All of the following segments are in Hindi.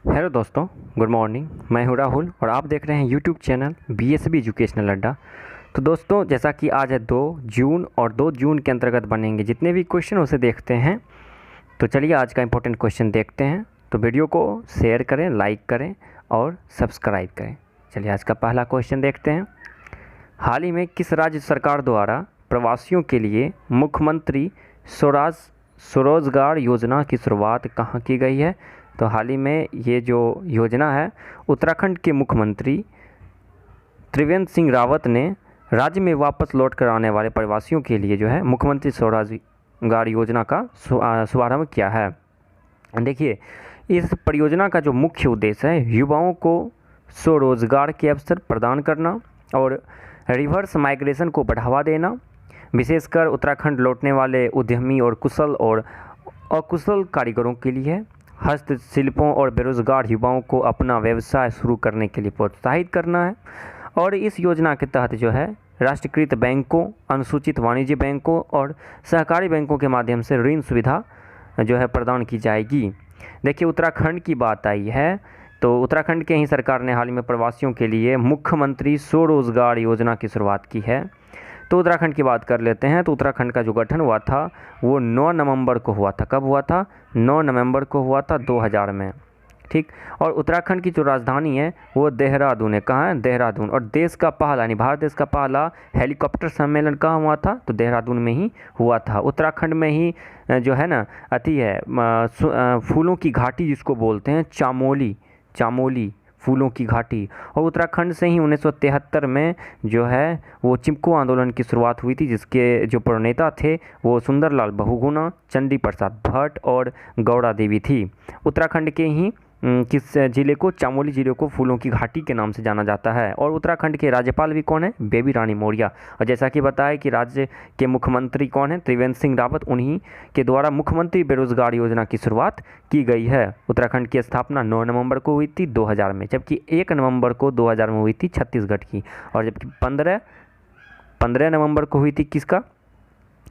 हेलो दोस्तों, गुड मॉर्निंग। मैं हूं राहुल और आप देख रहे हैं यूट्यूब चैनल बीएसबी एजुकेशनल अड्डा। तो दोस्तों, जैसा कि आज है 2 जून और 2 जून के अंतर्गत बनेंगे जितने भी क्वेश्चन उसे देखते हैं। तो चलिए आज का इंपॉर्टेंट क्वेश्चन देखते हैं। तो वीडियो को शेयर करें, लाइक करें और सब्सक्राइब करें। चलिए आज का पहला क्वेश्चन देखते हैं। हाल ही में किस राज्य सरकार द्वारा प्रवासियों के लिए मुख्यमंत्री स्वरोजगार योजना की शुरुआत कहाँ की गई है? तो हाल ही में ये जो योजना है उत्तराखंड के मुख्यमंत्री त्रिवेंद्र सिंह रावत ने राज्य में वापस लौट कर आने वाले प्रवासियों के लिए जो है मुख्यमंत्री स्वरोजगार योजना का शुभारंभ किया है। देखिए, इस परियोजना का जो मुख्य उद्देश्य है युवाओं को स्वरोजगार के अवसर प्रदान करना और रिवर्स माइग्रेशन को बढ़ावा देना। विशेषकर उत्तराखंड लौटने वाले उद्यमी और कुशल और अकुशल कारीगरों के लिए हस्तशिल्पों और बेरोजगार युवाओं को अपना व्यवसाय शुरू करने के लिए प्रोत्साहित करना है। और इस योजना के तहत जो है राष्ट्रीयकृत बैंकों, अनुसूचित वाणिज्य बैंकों और सहकारी बैंकों के माध्यम से ऋण सुविधा जो है प्रदान की जाएगी। देखिए, उत्तराखंड की बात आई है तो उत्तराखंड के ही सरकार ने हाल ही में प्रवासियों के लिए मुख्यमंत्री स्वरोजगार योजना की शुरुआत की है। तो उत्तराखंड की बात कर लेते हैं। तो उत्तराखंड का जो गठन हुआ था वो 9 नवंबर को हुआ था। कब हुआ था? 9 नवंबर को हुआ था 2000 में। ठीक। और उत्तराखंड की जो राजधानी है वो देहरादून है। कहाँ है? देहरादून। और देश का पहला यानी भारत देश का पहला हेलीकॉप्टर सम्मेलन कहाँ हुआ था? तो देहरादून में ही हुआ था। उत्तराखंड में ही जो है ना अति है फूलों की घाटी जिसको बोलते हैं, चामोली फूलों की घाटी। और उत्तराखंड से ही 1973 में जो है वो चिपको आंदोलन की शुरुआत हुई थी, जिसके जो प्रणेता थे वो सुंदरलाल बहुगुणा, चंडी प्रसाद भट्ट और गौड़ा देवी थी। उत्तराखंड के ही किस जिले को? चामोली जिले को फूलों की घाटी के नाम से जाना जाता है। और उत्तराखंड के राज्यपाल भी कौन है? बेबी रानी मौर्य। और जैसा कि बताया कि राज्य के मुख्यमंत्री कौन है? त्रिवेंद्र सिंह रावत। उन्हीं के द्वारा मुख्यमंत्री बेरोजगार योजना की शुरुआत की गई है। उत्तराखंड की स्थापना 9 नवंबर को हुई थी 2000 में, जबकि 1 नवंबर को 2000 में हुई थी छत्तीसगढ़ की। और जबकि 15 नवंबर को हुई थी किसका?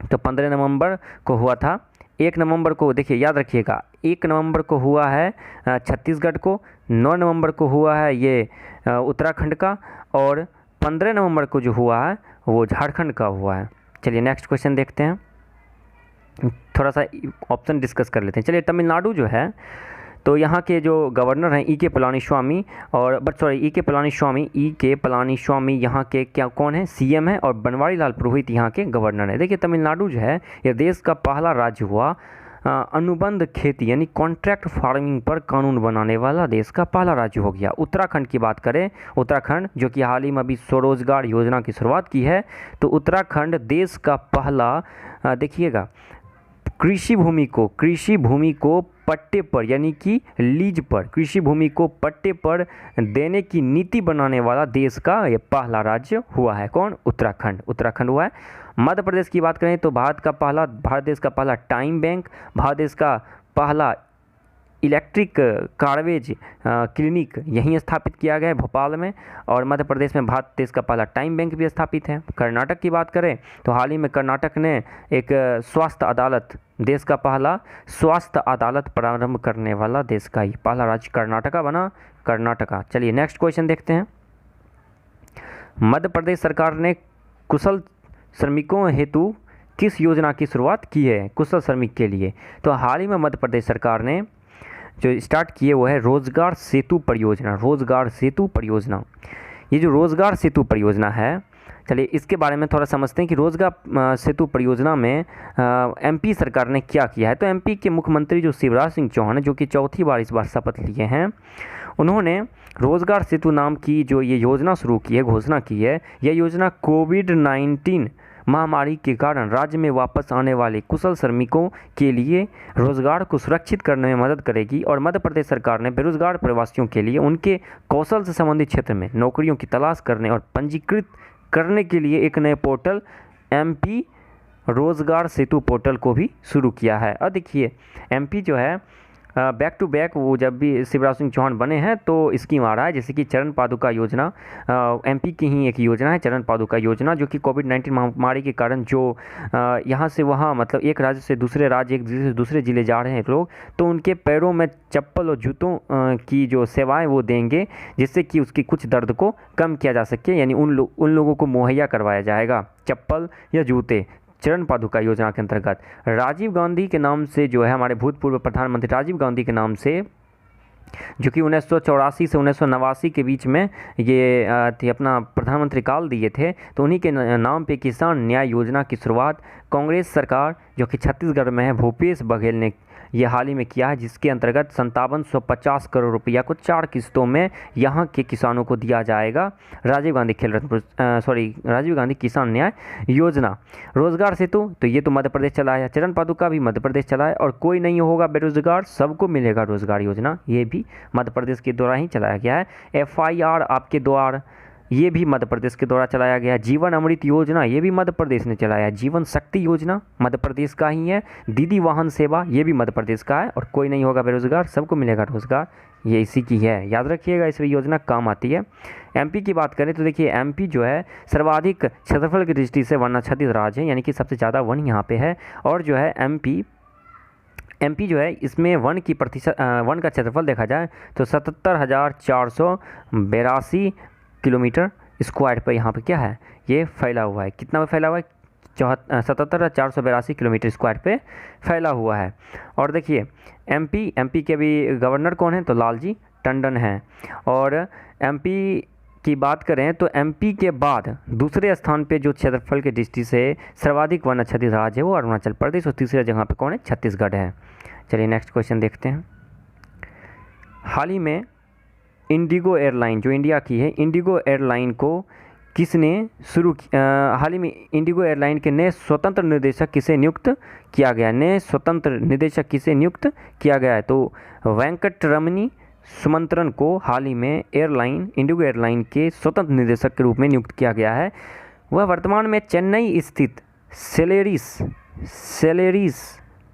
तो 15 नवंबर को हुआ था। 1 नवंबर को, देखिए याद रखिएगा, 1 नवंबर को हुआ है छत्तीसगढ़ को, 9 नवंबर को हुआ है ये उत्तराखंड का, और 15 नवंबर को जो हुआ है वो झारखंड का हुआ है। चलिए नेक्स्ट क्वेश्चन देखते हैं। थोड़ा सा ऑप्शन डिस्कस कर लेते हैं। चलिए, तमिलनाडु जो है तो यहाँ के जो गवर्नर हैं ई के पलानीस्वामी यहाँ के क्या कौन है? सीएम है। और बनवारी लाल पुरोहित यहाँ के गवर्नर हैं। देखिए, तमिलनाडु जो है यह देश का पहला राज्य हुआ अनुबंध खेती यानी कॉन्ट्रैक्ट फार्मिंग पर कानून बनाने वाला देश का पहला राज्य हो गया। उत्तराखंड की बात करें, उत्तराखंड जो कि हाल ही में अभी स्वरोजगार योजना की शुरुआत की है, तो उत्तराखंड देश का पहला देखिएगा कृषि भूमि को पट्टे पर यानी कि लीज पर, कृषि भूमि को पट्टे पर देने की नीति बनाने वाला देश का ये पहला राज्य हुआ है। कौन? उत्तराखंड हुआ है। मध्य प्रदेश की बात करें तो भारत देश का पहला टाइम बैंक, भारत देश का पहला इलेक्ट्रिक कारवेज क्लिनिक यहीं स्थापित किया गया है भोपाल में। और मध्य प्रदेश में भारत देश का पहला टाइम बैंक भी स्थापित है। कर्नाटक की बात करें तो हाल ही में कर्नाटक ने एक स्वास्थ्य अदालत, देश का पहला स्वास्थ्य अदालत प्रारंभ करने वाला देश का ही पहला राज्य कर्नाटका बना, कर्नाटका। चलिए नेक्स्ट क्वेश्चन देखते हैं। मध्य प्रदेश सरकार ने कुशल श्रमिकों हेतु किस योजना की शुरुआत की है? कुशल श्रमिक के लिए तो हाल ही में मध्य प्रदेश सरकार ने जो स्टार्ट किए वो है रोजगार सेतु परियोजना। ये जो रोजगार सेतु परियोजना है, चलिए इसके बारे में थोड़ा समझते हैं कि रोजगार सेतु परियोजना में एमपी सरकार ने क्या किया है। तो एमपी के मुख्यमंत्री जो शिवराज सिंह चौहान है, जो कि चौथी बार इस बार शपथ लिए हैं, उन्होंने रोजगार सेतु नाम की जो ये योजना शुरू की है, घोषणा की है। यह योजना कोविड-19 महामारी के कारण राज्य में वापस आने वाले कुशल श्रमिकों के लिए रोजगार को सुरक्षित करने में मदद करेगी। और मध्य प्रदेश सरकार ने बेरोजगार प्रवासियों के लिए उनके कौशल से संबंधित क्षेत्र में नौकरियों की तलाश करने और पंजीकृत करने के लिए एक नए पोर्टल एमपी रोजगार सेतु पोर्टल को भी शुरू किया है। और देखिए, एमपी जो है बैक टू बैक वो जब भी शिवराज सिंह चौहान बने हैं तो स्कीम आ रहा है, जैसे कि चरण पादुका योजना, एमपी की ही एक योजना है चरण पादुका योजना, जो कि कोविड-19 महामारी के कारण जो यहाँ से वहाँ मतलब एक राज्य से दूसरे राज्य, एक जिले से दूसरे ज़िले जा रहे हैं लोग, तो उनके पैरों में चप्पल और जूतों की जो सेवाएं वो देंगे, जिससे कि उसकी कुछ दर्द को कम किया जा सके, यानी उन लोगों को मुहैया करवाया जाएगा चप्पल या जूते चरण पादुका योजना के अंतर्गत। राजीव गांधी के नाम से जो है, हमारे भूतपूर्व प्रधानमंत्री राजीव गांधी के नाम से, जो कि 1984 से 1989 के बीच में ये अपना प्रधानमंत्री काल दिए थे, तो उन्हीं के नाम पे किसान न्याय योजना की शुरुआत कांग्रेस सरकार जो कि छत्तीसगढ़ में है भूपेश बघेल ने ये हाल ही में किया है, जिसके अंतर्गत 5750 करोड़ रुपया को 4 किस्तों में यहाँ के किसानों को दिया जाएगा। राजीव गांधी किसान न्याय योजना। रोजगार सेतु, तो ये तो मध्य प्रदेश चलाया, चरण पादुका भी मध्य प्रदेश चलाया, और कोई नहीं होगा बेरोजगार, सबको मिलेगा रोजगार योजना, ये भी मध्य प्रदेश के द्वारा ही चलाया गया है। FIR आपके द्वार, ये भी मध्य प्रदेश के द्वारा चलाया गया है। जीवन अमृत योजना, ये भी मध्य प्रदेश ने चलाया है। जीवन शक्ति योजना मध्य प्रदेश का ही है। दीदी वाहन सेवा, ये भी मध्य प्रदेश का है। और कोई नहीं होगा बेरोजगार, सबको मिलेगा रोजगार, ये इसी की है, याद रखिएगा, इस योजना काम आती है। MP की बात करें तो देखिए MP जो है सर्वाधिक क्षेत्रफल की दृष्टि से वर्णाच्छादित राज्य है, यानी कि सबसे ज़्यादा वन यहाँ पे है। और जो है MP जो है इसमें वन का क्षेत्रफल देखा जाए तो 77,482 किलोमीटर स्क्वायर पर यहाँ पे क्या है, ये फैला हुआ है। कितना फैला हुआ है? 77,482 किलोमीटर स्क्वायर पे फैला हुआ है। और देखिए MP के भी गवर्नर कौन है? तो लालजी टंडन हैं। और MP की बात करें तो MP के बाद दूसरे स्थान पे जो क्षेत्रफल की दृष्टि से सर्वाधिक वन आच्छादित राज्य है वो अरुणाचल प्रदेश, और तीसरे जगह पे कौन है? छत्तीसगढ़ है। चलिए नेक्स्ट क्वेश्चन देखते हैं। हाल ही में इंडिगो एयरलाइन जो इंडिया की है, इंडिगो एयरलाइन को किसने शुरू हाल ही में इंडिगो एयरलाइन के नए स्वतंत्र निदेशक किसे नियुक्त किया गया? नए स्वतंत्र निदेशक किसे नियुक्त किया गया है? तो वेंकटरमणी सुमंत्रन को हाल ही में इंडिगो एयरलाइन के स्वतंत्र निदेशक के रूप में नियुक्त किया गया है। वह वर्तमान में चेन्नई स्थित सेलेरिस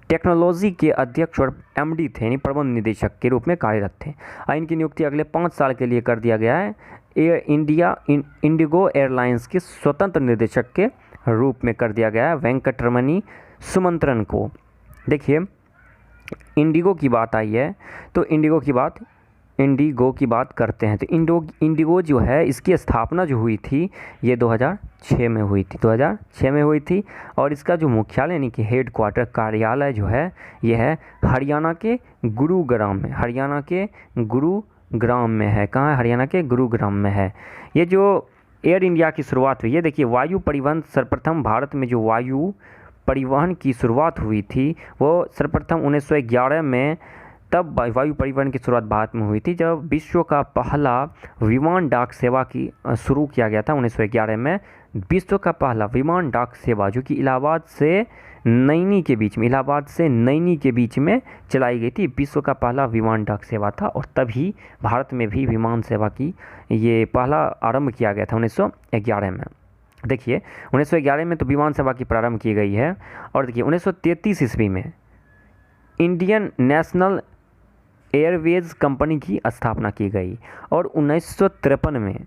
टेक्नोलॉजी के अध्यक्ष और MD थे, यानी प्रबंध निदेशक के रूप में कार्यरत थे। इनकी नियुक्ति अगले 5 साल के लिए कर दिया गया है इंडिगो एयरलाइंस के स्वतंत्र निदेशक के रूप में कर दिया गया है वेंकटरमणी सुमंत्रन को। देखिए इंडिगो की बात आई है तो इंडिगो की बात करते हैं। तो इंडिगो जो है इसकी स्थापना जो हुई थी ये 2006 में हुई थी। और इसका जो मुख्यालय यानी कि हेड क्वार्टर कार्यालय जो है ये है हरियाणा के गुरुग्राम में है। कहाँ है? हरियाणा के गुरुग्राम में है। ये जो एयर इंडिया की शुरुआत हुई है, देखिए वायु परिवहन सर्वप्रथम भारत में जो वायु परिवहन की शुरुआत हुई थी वो सर्वप्रथम 1911 में, तब वायु परिवहन की शुरुआत भारत में हुई थी जब विश्व का पहला विमान डाक सेवा की शुरू किया गया था 1911 में। विश्व का पहला विमान डाक सेवा जो कि इलाहाबाद से नैनी के बीच में चलाई गई थी, विश्व का पहला विमान डाक सेवा था। और तभी भारत में भी विमान सेवा की ये पहला आरंभ किया गया था 1911 में। देखिए 1911 में तो विमान सेवा की प्रारंभ की गई है। और देखिए 1933 ईस्वी में इंडियन नेशनल एयरवेज कंपनी की स्थापना की गई। और 1953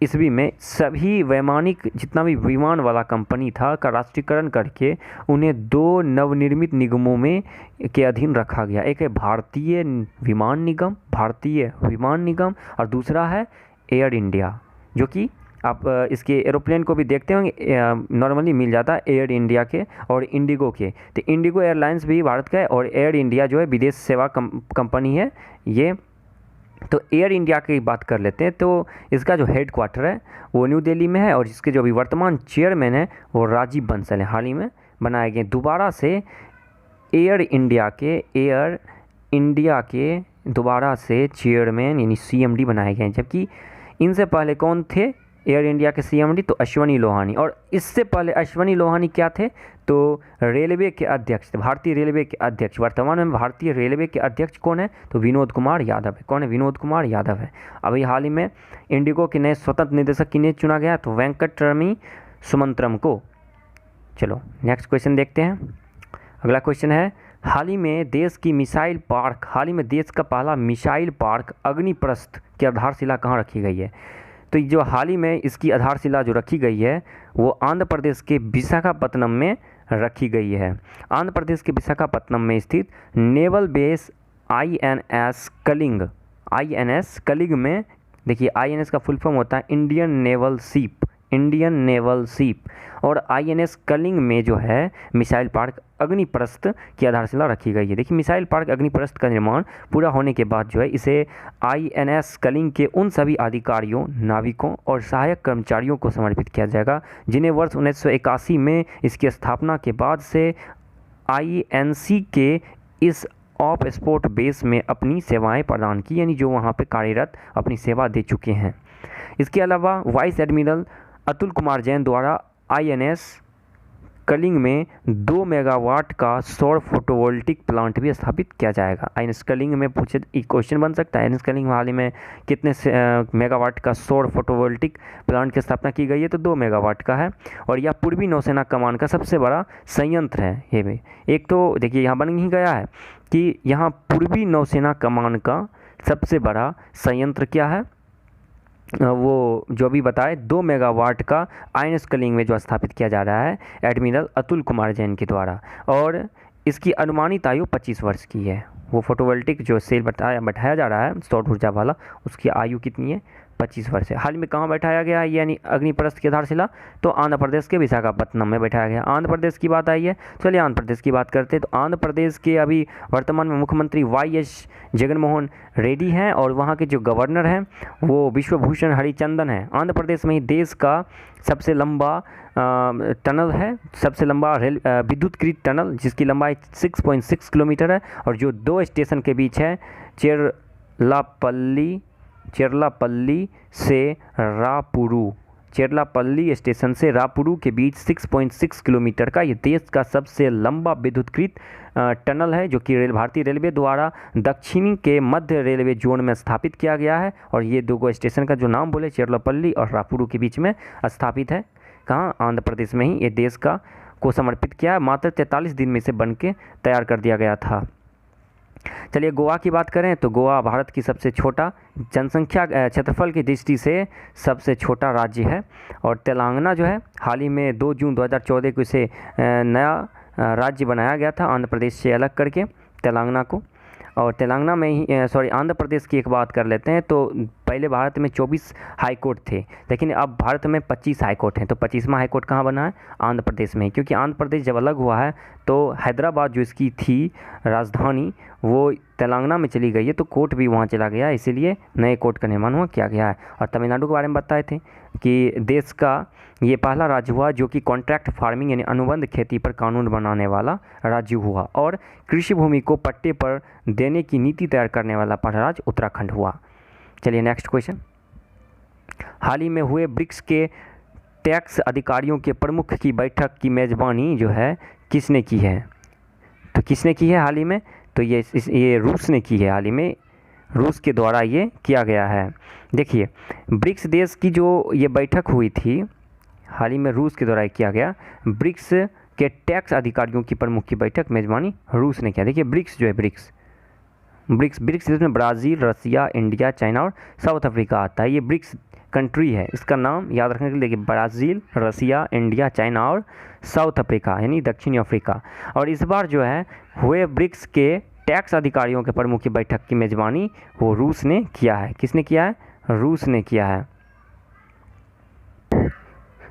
ईस्वी में सभी वैमानिक जितना भी विमान वाला कंपनी था का राष्ट्रीयकरण करके उन्हें 2 नवनिर्मित निगमों में के अधीन रखा गया। एक है भारतीय विमान निगम और दूसरा है एयर इंडिया, जो कि आप इसके एरोप्लेन को भी देखते होंगे, नॉर्मली मिल जाता है एयर इंडिया के और इंडिगो के। तो इंडिगो एयरलाइंस भी भारत का है और एयर इंडिया जो है विदेश सेवा कंपनी है ये। तो एयर इंडिया की बात कर लेते हैं। तो इसका जो हेड क्वार्टर है वो न्यू दिल्ली में है और इसके जो अभी वर्तमान चेयरमैन है वो राजीव बंसल है। हाल ही में बनाए गए दोबारा से एयर इंडिया के दोबारा से चेयरमैन यानी CMD बनाए गए हैं। जबकि इनसे पहले कौन थे एयर इंडिया के CMD? तो अश्वनी लोहानी। और इससे पहले अश्वनी लोहानी क्या थे? तो रेलवे के अध्यक्ष थे, भारतीय रेलवे के अध्यक्ष। वर्तमान में भारतीय रेलवे के अध्यक्ष कौन है? तो विनोद कुमार यादव है। कौन है? विनोद कुमार यादव है। अभी हाल ही में इंडिगो के नए स्वतंत्र निदेशक किन्हें चुना गया? तो वेंकटरमणी सुमंत्रम को। चलो नेक्स्ट क्वेश्चन देखते हैं। अगला क्वेश्चन है हाल ही में देश का पहला मिसाइल पार्क अग्निप्रस्थ की आधारशिला कहाँ रखी गई है? तो जो हाल ही में इसकी आधारशिला जो रखी गई है वो आंध्र प्रदेश के विशाखापत्तनम में रखी गई है। आंध्र प्रदेश के विशाखापत्तनम में स्थित नेवल बेस INS कलिंग में, देखिए INS का फुल फॉर्म होता है इंडियन नेवल शिप, और INS कलिंग में जो है मिसाइल पार्क अग्निप्रस्थ की आधारशिला रखी गई है। देखिए मिसाइल पार्क अग्निप्रस्थ का निर्माण पूरा होने के बाद जो है इसे INS कलिंग के उन सभी अधिकारियों, नाविकों और सहायक कर्मचारियों को समर्पित किया जाएगा जिन्हें वर्ष 1981 में इसकी स्थापना के बाद से INC के इस ऑफ स्पोर्ट बेस में अपनी सेवाएं प्रदान की, यानी जो वहां पे कार्यरत अपनी सेवा दे चुके हैं। इसके अलावा वाइस एडमिरल अतुल कुमार जैन द्वारा INS कलिंग में 2 मेगावाट का सौर फोटोवोल्टिक प्लांट भी स्थापित किया जाएगा। INS कलिंग में पूछे एक क्वेश्चन बन सकता है, INS कलिंग हाल ही में कितने मेगावाट का सौर फोटोवोल्टिक प्लांट की स्थापना की गई है? तो 2 मेगावाट का है, और यह पूर्वी नौसेना कमान का सबसे बड़ा संयंत्र है। ये भी एक तो देखिए यहाँ बन ही गया है कि यहाँ पूर्वी नौसेना कमान का सबसे बड़ा संयंत्र क्या है, वो जो भी बताए 2 मेगावाट का INS कलिंग में जो स्थापित किया जा रहा है एडमिरल अतुल कुमार जैन के द्वारा, और इसकी अनुमानित आयु 25 वर्ष की है। वो फोटोवोल्टिक जो सेल बैठाया जा रहा है सौर ऊर्जा वाला, उसकी आयु कितनी है? 25 वर्ष है। हाल में कहाँ बैठाया गया है यानी अग्निप्रस्थ की आधारशिला? तो आंध्र प्रदेश के विशाखापत्तनम में बैठाया गया। आंध्र प्रदेश की बात आई है, चलिए आंध्र प्रदेश की बात करते हैं। तो आंध्र प्रदेश के अभी वर्तमान में मुख्यमंत्री YS जगनमोहन रेड्डी हैं, और वहाँ के जो गवर्नर हैं वो विश्वभूषण हरिचंदन हैं। आंध्र प्रदेश में ही देश का सबसे लंबा टनल है, सबसे लंबा विद्युतकृत टनल जिसकी लंबाई 6.6 किलोमीटर है, और जो 2 स्टेशन के बीच है, चेरलापल्ली स्टेशन से रापुरू के बीच 6.6 किलोमीटर का ये देश का सबसे लंबा विद्युतकृत टनल है, जो कि भारतीय रेलवे द्वारा दक्षिणी के मध्य रेलवे जोन में स्थापित किया गया है। और ये 2 स्टेशन का जो नाम बोले चेरलापल्ली और रापुरू के बीच में स्थापित है। कहाँ? आंध्र प्रदेश में ही ये देश को समर्पित किया है। मात्र 43 दिन में इसे बन के तैयार कर दिया गया था। चलिए गोवा की बात करें तो गोवा भारत की सबसे छोटा जनसंख्या क्षेत्रफल की दृष्टि से सबसे छोटा राज्य है, और तेलंगाना जो है हाल ही में 2 जून 2014 को इसे नया राज्य बनाया गया था आंध्र प्रदेश से अलग करके तेलंगाना को। और तेलंगाना में ही आंध्र प्रदेश की एक बात कर लेते हैं। तो पहले भारत में 24 हाई कोर्ट थे, लेकिन अब भारत में 25 हाई कोर्ट हैं। तो 25वां हाई कोर्ट कहाँ बना है? आंध्र प्रदेश में, क्योंकि आंध्र प्रदेश जब अलग हुआ है तो हैदराबाद जो इसकी थी राजधानी वो तेलंगाना में चली गई है, तो कोर्ट भी वहाँ चला गया, इसीलिए नए कोर्ट का निर्माण किया गया है। और तमिलनाडु के बारे में बताए थे कि देश का ये पहला राज्य हुआ जो कि कॉन्ट्रैक्ट फार्मिंग यानी अनुबंध खेती पर कानून बनाने वाला राज्य हुआ, और कृषि भूमि को पट्टे पर देने की नीति तैयार करने वाला पहला राज्य उत्तराखंड हुआ। चलिए नेक्स्ट क्वेश्चन। हाल ही में हुए ब्रिक्स के टैक्स अधिकारियों के प्रमुख की बैठक की मेज़बानी जो है किसने की है? तो किसने की है हाल ही में? तो ये रूस ने की है। हाल ही में रूस के द्वारा ये किया गया है। देखिए ब्रिक्स देश की जो ये बैठक हुई थी हाल ही में रूस के द्वारा किया गया। ब्रिक्स के टैक्स अधिकारियों की प्रमुख की बैठक मेज़बानी रूस ने किया। देखिए ब्रिक्स जो है ब्रिक्स इसमें ब्राज़ील, रसिया, इंडिया, चाइना और साउथ अफ्रीका आता है। ये ब्रिक्स कंट्री है, इसका नाम याद रखने के लिए देखिए ब्राज़ील, रसिया, इंडिया, चाइना और साउथ अफ्रीका यानी दक्षिणी अफ्रीका। और इस बार जो है हुए ब्रिक्स के टैक्स अधिकारियों के प्रमुख की बैठक की मेज़बानी वो रूस ने किया है। किसने किया है? रूस ने किया है।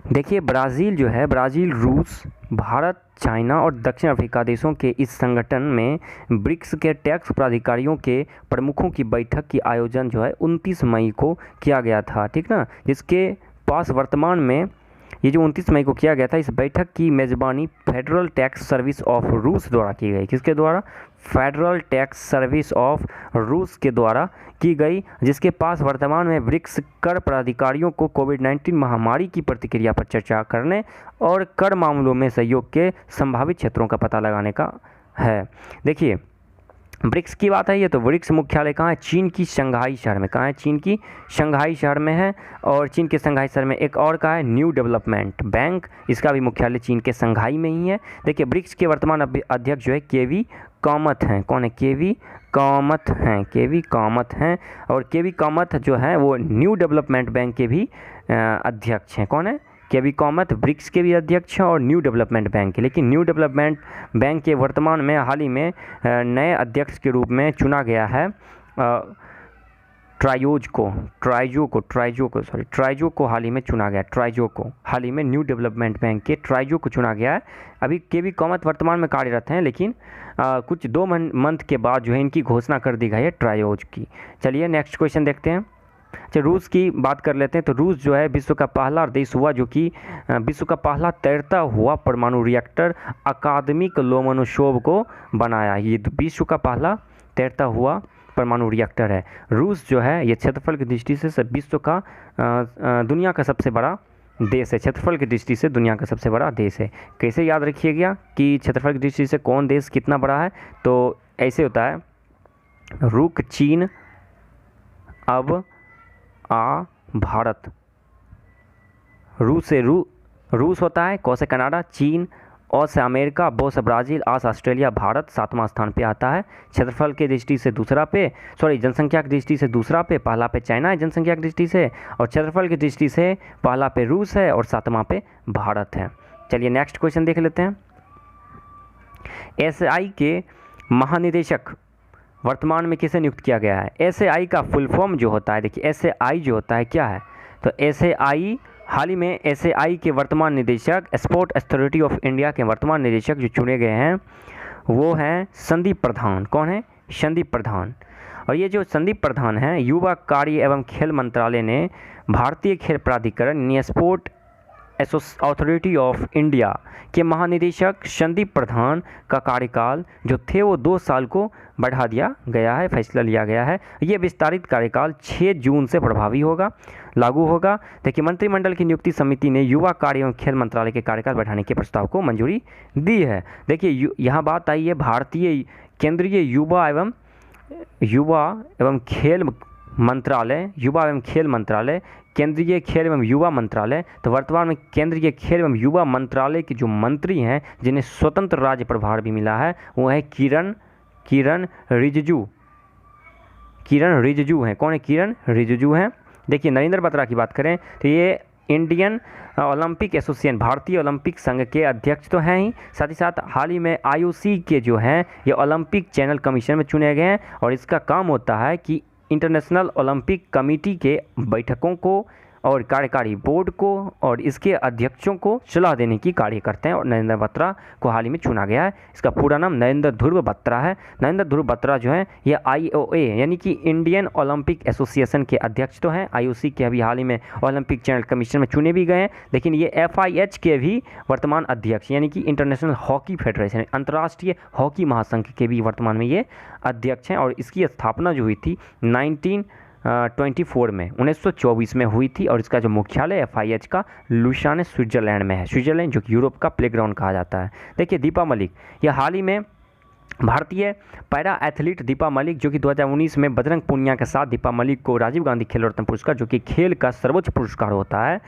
देखिए ब्राज़ील जो है, ब्राज़ील, रूस, भारत, चाइना और दक्षिण अफ्रीका देशों के इस संगठन में ब्रिक्स के टैक्स प्राधिकारियों के प्रमुखों की बैठक की आयोजन जो है 29 मई को किया गया था, ठीक ना। जिसके पास वर्तमान में ये जो 29 मई को किया गया था, इस बैठक की मेज़बानी फेडरल टैक्स सर्विस ऑफ रूस द्वारा की गई। किसके द्वारा? फेडरल टैक्स सर्विस ऑफ रूस के द्वारा की गई, जिसके पास वर्तमान में ब्रिक्स कर प्राधिकारियों को कोविड-19 महामारी की प्रतिक्रिया पर चर्चा करने और कर मामलों में सहयोग के संभावित क्षेत्रों का पता लगाने का है। देखिए ब्रिक्स की बात है ये, तो ब्रिक्स मुख्यालय कहाँ है? चीन की शंघाई शहर में। कहाँ है? चीन की शंघाई शहर में है। और चीन के शंघाई शहर में एक और का है न्यू डेवलपमेंट बैंक, इसका भी मुख्यालय चीन के शंघाई में ही है। देखिए ब्रिक्स के वर्तमान अध्यक्ष जो है केवी कामत हैं। कौन है? केवी कामत हैं। केवी कामत हैं। और केवी कामत जो है वो न्यू डेवलपमेंट बैंक के भी अध्यक्ष हैं। कौन है? केवी कामत ब्रिक्स के भी अध्यक्ष हैं और न्यू डेवलपमेंट बैंक के। लेकिन न्यू डेवलपमेंट बैंक के वर्तमान में हाल ही में नए अध्यक्ष के रूप में चुना गया है ट्राइजो को हाल ही में चुना गया। ट्राइजो को हाल ही में न्यू डेवलपमेंट बैंक के ट्राइजो को चुना गया है। अभी केवी कामत वर्तमान में कार्यरत हैं, लेकिन कुछ 2 मंथ के बाद जो है इनकी घोषणा कर दी गई है ट्राइजो की। चलिए नेक्स्ट क्वेश्चन देखते हैं। अच्छा, रूस की बात कर लेते हैं। तो रूस जो है विश्व का पहला देश हुआ जो कि विश्व का पहला तैरता हुआ परमाणु रिएक्टर अकादमिक लोमोनोसोव को बनाया। ये विश्व का पहला तैरता हुआ परमाणु रिएक्टर है। रूस जो है ये क्षेत्रफल की दृष्टि से विश्व का दुनिया का सबसे बड़ा देश है। क्षेत्रफल की दृष्टि से दुनिया का सबसे बड़ा देश है। कैसे याद रखिएगा कि क्षेत्रफल की दृष्टि से कौन देश कितना बड़ा है? तो ऐसे होता है, रुक चीन, अब आ भारत। रूस होता है, क से कनाडा, चीन, और से अमेरिका, बो से ब्राज़ील, आ से ऑस्ट्रेलिया, भारत 7वां स्थान पे आता है। क्षेत्रफल की दृष्टि से जनसंख्या की दृष्टि से दूसरा पे, पहला पे चाइना है जनसंख्या की दृष्टि से, और क्षेत्रफल की दृष्टि से पहला पे रूस है और 7वां पे भारत है। चलिए नेक्स्ट क्वेश्चन देख लेते हैं। एसआई के महानिदेशक वर्तमान में किसे नियुक्त किया गया है? एसआई का फुल फॉर्म जो होता है, देखिए एसआई जो होता है क्या है? तो एसआई हाल ही में एसआई के वर्तमान निदेशक, स्पोर्ट अथॉरिटी ऑफ इंडिया के वर्तमान निदेशक जो चुने गए हैं वो हैं संदीप प्रधान। कौन है? संदीप प्रधान। और ये जो संदीप प्रधान हैं, युवा कार्य एवं खेल मंत्रालय ने भारतीय खेल प्राधिकरण यानी स्पोर्ट अथॉरिटी ऑफ इंडिया के महानिदेशक संदीप प्रधान का कार्यकाल जो थे वो 2 साल को बढ़ा दिया गया है, फैसला लिया गया है। ये विस्तारित कार्यकाल 6 जून से प्रभावी होगा, लागू होगा। देखिए मंत्रिमंडल की नियुक्ति समिति ने युवा कार्य एवं खेल मंत्रालय के कार्यकाल बढ़ाने के प्रस्ताव को मंजूरी दी है। देखिए यहाँ बात आई है भारतीय केंद्रीय युवा एवं खेल मंत्रालय, केंद्रीय खेल एवं युवा मंत्रालय। तो वर्तमान में केंद्रीय खेल एवं युवा मंत्रालय के जो मंत्री हैं जिन्हें स्वतंत्र राज्य प्रभार भी मिला है वो है किरण रिजिजू हैं। कौन है? किरण रिजिजू हैं। देखिए नरेंद्र बत्रा की बात करें तो ये इंडियन ओलंपिक एसोसिएशन, भारतीय ओलंपिक संघ के अध्यक्ष तो हैं ही, साथ ही साथ हाल ही में आईओसी के जो हैं ये ओलंपिक चैनल कमीशन में चुने गए हैं। और इसका काम होता है कि इंटरनेशनल ओलंपिक कमेटी के बैठकों को और कार्यकारी बोर्ड को और इसके अध्यक्षों को सलाह देने की कार्य करते हैं। और नरेंद्र बत्रा को हाल ही में चुना गया है। इसका पूरा नाम नरेंद्र ध्रुव बत्रा है। नरेंद्र ध्रुव बत्रा जो है ये IOA यानी कि इंडियन ओलंपिक एसोसिएशन के अध्यक्ष तो हैं। IOC के अभी हाल ही में ओलंपिक चैनल कमीशन में चुने भी गए हैं, लेकिन ये FIH के भी वर्तमान अध्यक्ष यानी कि इंटरनेशनल हॉकी फेडरेशन, अंतर्राष्ट्रीय हॉकी महासंघ के भी वर्तमान में ये अध्यक्ष हैं। और इसकी स्थापना जो हुई थी 1924 में 1924 में हुई थी। और इसका जो मुख्यालय FIH का लुसाने स्विट्जरलैंड में है। स्विट्जरलैंड जो कि यूरोप का प्लेग्राउंड कहा जाता है। देखिए दीपा मलिक, यह हाल ही में भारतीय पैरा एथलीट दीपा मलिक जो कि 2019 में बजरंग पूनिया के साथ दीपा मलिक को राजीव गांधी खेल रत्न पुरस्कार जो कि खेल का सर्वोच्च पुरस्कार होता है,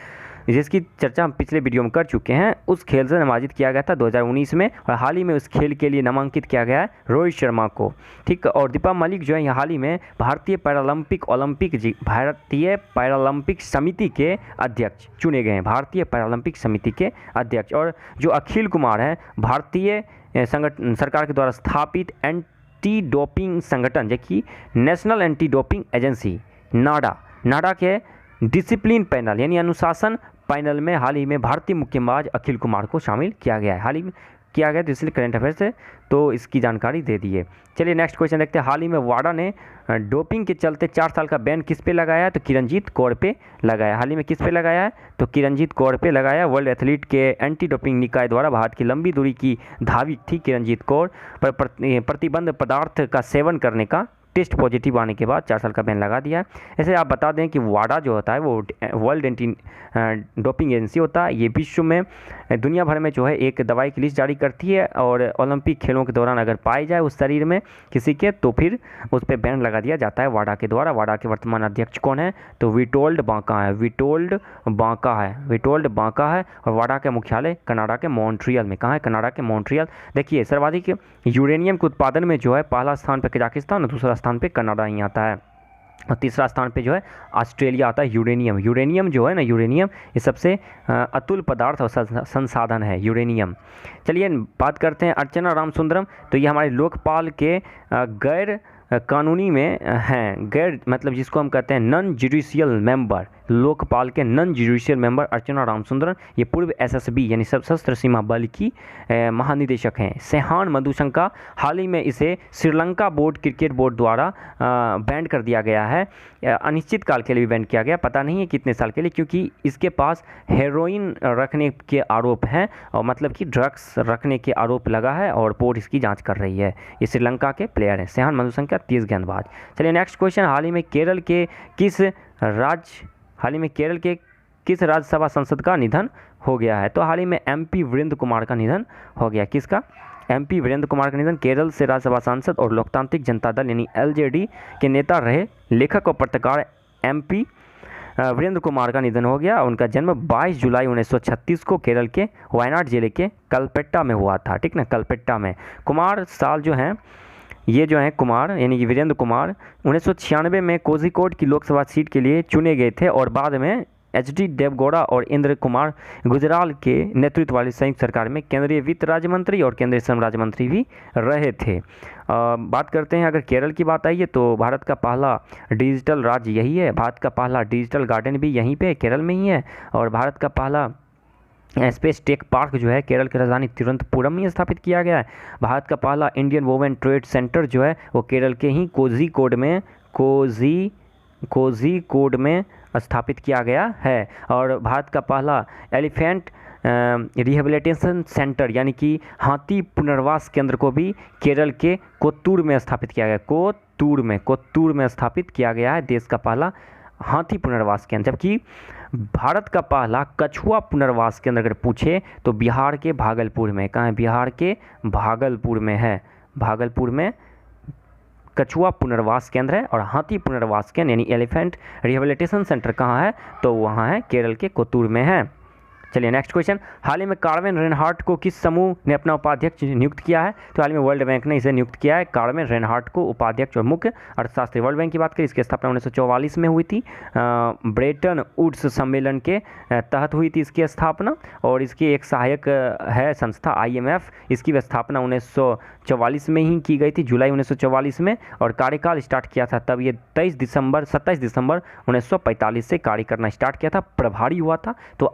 जिसकी चर्चा हम पिछले वीडियो में कर चुके हैं, उस खेल से नामांकित किया गया था 2019 में। और हाल ही में उस खेल के लिए नामांकित किया गया है रोहित शर्मा को। ठीक, और दीपा मलिक जो है हाल ही में भारतीय पैरालंपिक समिति के अध्यक्ष चुने गए हैं। भारतीय पैरालंपिक समिति के अध्यक्ष। और जो अखिल कुमार है भारतीय सरकार के द्वारा स्थापित एंटी डोपिंग संगठन जो कि नेशनल एंटी डोपिंग एजेंसी नाडा के डिसिप्लिन पैनल यानी अनुशासन पैनल में हाल ही में भारतीय मुक्केबाज अखिल कुमार को शामिल किया गया है। हाल ही में किया गया, तो इसलिए करंट अफेयर से तो इसकी जानकारी दे दी है। चलिए नेक्स्ट क्वेश्चन देखते हैं। हाल ही में वाडा ने डोपिंग के चलते 4 साल का बैन किस पे लगाया है? तो किरणजीत कौर पे लगाया। हाल ही में किस पे लगाया है? तो किरणजीत कौर पे लगाया। वर्ल्ड एथलीट के एंटी डोपिंग निकाय द्वारा भारत की लंबी दूरी की धाविक थी किरणजीत कौर पर प्रतिबंध पदार्थ का सेवन करने का टेस्ट पॉजिटिव आने के बाद 4 साल का बैन लगा दिया है। ऐसे आप बता दें कि वाडा जो होता है वो वर्ल्ड एंटी डोपिंग एजेंसी होता है। ये विश्व में दुनिया भर में जो है एक दवाई की लिस्ट जारी करती है और ओलंपिक खेलों के दौरान अगर पाई जाए उस शरीर में किसी के तो फिर उस पर बैन लगा दिया जाता है वाडा के द्वारा। वाडा के वर्तमान अध्यक्ष कौन है? तो विटोल्ड बांका है। विटोल्ड बांका है और वाडा का मुख्यालय कनाडा के मॉन्ट्रियल में। कहाँ है? कनाडा के मॉन्ट्रियल। देखिए सर्वाधिक यूरेनियम के उत्पादन में जो है पहला स्थान पर कजाकिस्तान और दूसरा स्थान पर कनाडा ही आता है और तीसरा स्थान पे जो है ऑस्ट्रेलिया आता है। यूरेनियम जो है ना, यूरेनियम ये सबसे अतुल पदार्थ और संसाधन है यूरेनियम। चलिए बात करते हैं अर्चना रामसुंदरम। तो ये हमारे लोकपाल के गैर कानूनी में हैं, गैर मतलब जिसको हम कहते हैं नॉन जुडिशियल मेंबर, लोकपाल के नॉन जुडिशियल मेंबर अर्चना रामसुंदरन। ये पूर्व एसएसबी यानी सशस्त्र सीमा बल की महानिदेशक हैं। सेहान मधुशंका, हाल ही में इसे श्रीलंका बोर्ड क्रिकेट बोर्ड द्वारा बैन कर दिया गया है, अनिश्चित काल के लिए बैन किया गया, पता नहीं है कितने साल के लिए, क्योंकि इसके पास हेरोइन रखने के आरोप हैं और मतलब कि ड्रग्स रखने के आरोप लगा है और बोर्ड इसकी जाँच कर रही है। ये श्रीलंका के प्लेयर हैं सेहान मधुशंका, तेज गेंदबाज। चलिए नेक्स्ट क्वेश्चन, हाल ही में केरल के किस राज्यसभा सांसद का निधन हो गया है? तो हाल ही में एमपी वीरेंद्र कुमार का निधन हो गया। किसका? एमपी वीरेंद्र कुमार का निधन। केरल से राज्यसभा सांसद और लोकतांत्रिक जनता दल यानी एलजेडी के नेता रहे लेखक और पत्रकार एमपी वीरेंद्र कुमार का निधन हो गया। उनका जन्म 22 जुलाई 1936 को केरल के वायनाड जिले के कलपेट्टा में हुआ था। ठीक ना, कलपेट्टा में। कुमार साल जो हैं ये जो हैं कुमार यानी कि वीरेंद्र कुमार 1996 में कोझिकोड की लोकसभा सीट के लिए चुने गए थे और बाद में एचडी देवगौड़ा और इंद्र कुमार गुजराल के नेतृत्व वाली संयुक्त सरकार में केंद्रीय वित्त राज्य मंत्री और केंद्रीय श्रम राज्य मंत्री भी रहे थे। बात करते हैं, अगर केरल की बात आई है तो भारत का पहला डिजिटल राज्य यही है। भारत का पहला डिजिटल गार्डन भी यहीं पे केरल में ही है और भारत का पहला स्पेस टेक पार्क जो है केरल की राजधानी तिरुवनंतपुरम में स्थापित किया गया है। भारत का पहला इंडियन वोमेन ट्रेड सेंटर जो है वो केरल के ही कोझिकोड में स्थापित किया गया है। और भारत का पहला एलिफेंट रिहेबिलिटेशन सेंटर यानी कि हाथी पुनर्वास केंद्र को भी केरल के कोत्तूर में स्थापित किया गया। कोत्तूर में स्थापित किया गया है देश का पहला हाथी पुनर्वास केंद्र। जबकि भारत का पहला कछुआ पुनर्वास केंद्र अगर पूछे तो बिहार के भागलपुर में। कहाँ है? बिहार के भागलपुर में है। भागलपुर में कछुआ पुनर्वास केंद्र है और हाथी पुनर्वास केंद्र यानी एलिफेंट रिहेबिलिटेशन सेंटर कहाँ है? तो वहाँ है केरल के कोत्तूर में है। चलिए नेक्स्ट क्वेश्चन, हाल ही में कार्मेन रेनहार्ट को किस समूह ने अपना उपाध्यक्ष नियुक्त किया है? तो हाल ही में वर्ल्ड बैंक ने इसे नियुक्त किया है, कार्मेन रेनहार्ट को उपाध्यक्ष और मुख्य अर्थशास्त्री। वर्ल्ड बैंक की बात करें, इसकी स्थापना 1944 में हुई थी, ब्रेटन वुड्स सम्मेलन के तहत हुई थी इसकी स्थापना और इसकी एक सहायक है संस्था IMF। इसकी स्थापना 1944 में ही की गई थी, जुलाई 1944 में, और कार्यकाल स्टार्ट किया था तब ये 27 दिसंबर 1945 से कार्य करना स्टार्ट किया था, प्रभारी हुआ था। तो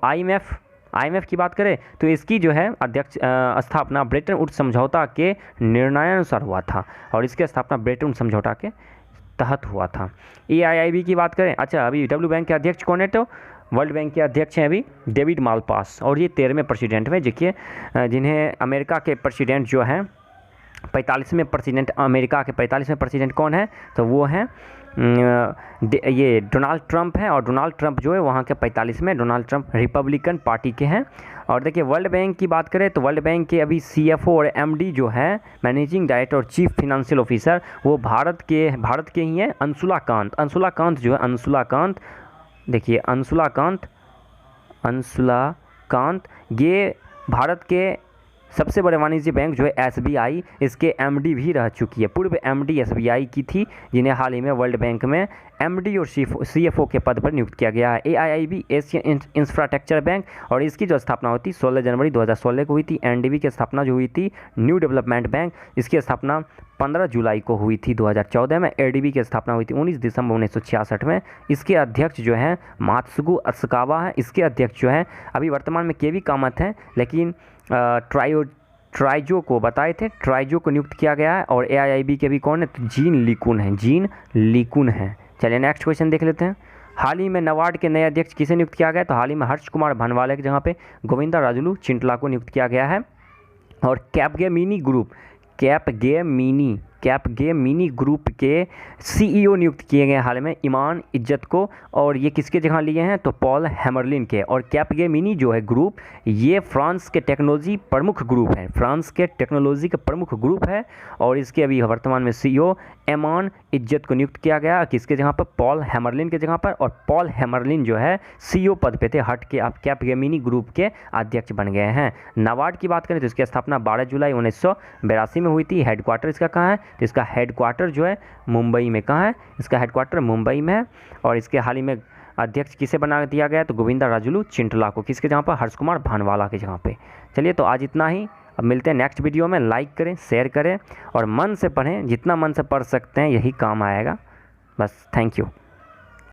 IMF की बात करें तो इसकी जो है अध्यक्ष स्थापना ब्रेटन वुड्स समझौता के निर्णयानुसार हुआ था और इसकी स्थापना ब्रेटन वुड्स समझौता के तहत हुआ था। AIIB की बात करें, अच्छा अभी W बैंक के अध्यक्ष कौन है? तो वर्ल्ड बैंक के अध्यक्ष हैं अभी डेविड मालपास और ये 13वें प्रेसिडेंट में, देखिए जिन्हें अमेरिका के प्रेसिडेंट जो हैं 45वें प्रेसिडेंट, अमेरिका के 45वें प्रेसिडेंट कौन है? तो वो हैं ये डोनाल्ड ट्रंप हैं और डोनाल्ड ट्रंप जो है वहाँ के 45वें, डोनाल्ड ट्रंप रिपब्लिकन पार्टी के हैं। और देखिए वर्ल्ड बैंक की बात करें तो वर्ल्ड बैंक के अभी CFO और MD जो है मैनेजिंग डायरेक्टर और चीफ फाइनेंशियल ऑफिसर वो भारत के ही हैं, अंशुला कांत जो है, देखिए अंशुला कांत ये भारत के सबसे बड़े वाणिज्य बैंक जो है SBI, इसके MD भी रह चुकी है, पूर्व MD SBI की थी, जिन्हें हाल ही में वर्ल्ड बैंक में MD और CFO के पद पर नियुक्त किया गया है। AIIB एशियन इंफ्रास्ट्रक्चर बैंक और इसकी जो स्थापना हुई थी 16 जनवरी 2016 को हुई थी। NDB की स्थापना जो हुई थी न्यू डेवलपमेंट बैंक, इसकी स्थापना 15 जुलाई को हुई थी 2014 में। ADB की स्थापना हुई थी 19 दिसंबर 1966 में। इसके अध्यक्ष जो हैं मात्सुगु असाकावा हैं। इसके अध्यक्ष जो हैं अभी वर्तमान में केवी कामत हैं, लेकिन ट्राइजो को बताए थे, ट्राइजो को नियुक्त किया गया है। और AIIB के भी कौन है? तो जीन लीकुन है। चलिए नेक्स्ट क्वेश्चन देख लेते हैं, हाल ही में नाबार्ड के नए अध्यक्ष किसे नियुक्त किया गया? तो हाल ही में हर्ष कुमार भनवाले की जगह पे गोविंदा राजुलू चिंटला को नियुक्त किया गया है। और कैपगेमिनी कैपगेमिनी ग्रुप के सीईओ नियुक्त किए गए हाल में ईमान इज्जत को, और ये किसके जगह लिए हैं तो पॉल हैमरलिन के। और कैपगेमिनी जो है ग्रुप, ये फ्रांस के टेक्नोलॉजी प्रमुख ग्रुप है, फ्रांस के टेक्नोलॉजी का प्रमुख ग्रुप है, और इसके अभी वर्तमान में सीईओ ईमान इज्जत को नियुक्त किया गया किसके जगह पर, पॉल हैमरलिन के जगह पर। और पॉल हैमरलिन जो है सीईओ पद पे थे, हट के अब कैपगेमिनी ग्रुप के अध्यक्ष बन गए हैं। नाबार्ड की बात करें तो इसकी स्थापना 12 जुलाई 1982 में हुई थी। हेडक्वार्टर इसका कहाँ है तो इसका हेडक्वार्टर जो है मुंबई में, कहाँ है इसका हेडक्वार्टर मुंबई में है। और इसके हाल ही में अध्यक्ष किसे बना दिया गया तो गोविंदा राजुलू चिंटला को, किसके जगह पर, हर्ष कुमार भानवाला के जगह पे। चलिए तो आज इतना ही, अब मिलते हैं नेक्स्ट वीडियो में। लाइक करें, शेयर करें और मन से पढ़ें, जितना मन से पढ़ सकते हैं यही काम आएगा। बस, थैंक यू।